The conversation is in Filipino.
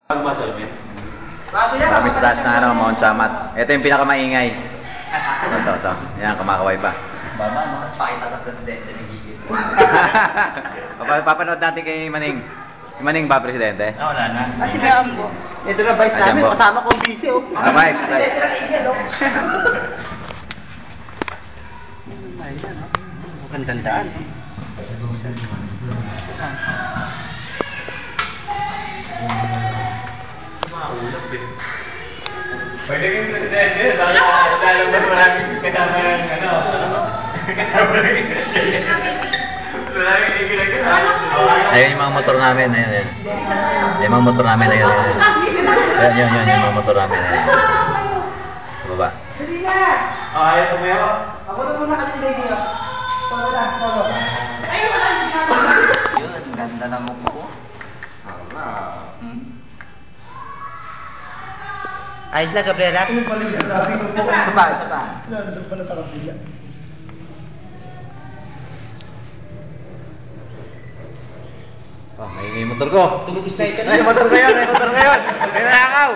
Kami sa taas na Mount Samat. Ito yung pinakamahingay. Ito. Yan, kumakaway pa. Baba, mas pakita sa presidente ng gigil. Papanood natin kay Maning. Si Maning ba, presidente? Wala na. Si Biambo. Ito na vice namin, Biambo. kasama kong busy oh. Vice. Ito na iyan oh. Magandang daan. Pwede kayong presidente, lalong ba maraming kasama ng ano? Kasama ng maraming ginagawa. Ayun yung mga motor namin. Ayun. Yung mga motor namin. Ayun. Yun. Yung mga motor namin. Ayun. Sa baba. Hindi na! Ayaw tumayo. Ako na muna kami baby oh. Solo lang, solo. Yun, ganda ng upo. Ayos na, Gabriela? Ano pala yung sabi ko po? Isa pa. Nandun pala sa kapila. Oh, may motor ko. Tulog sniper May motor ko yun. May nanakaw.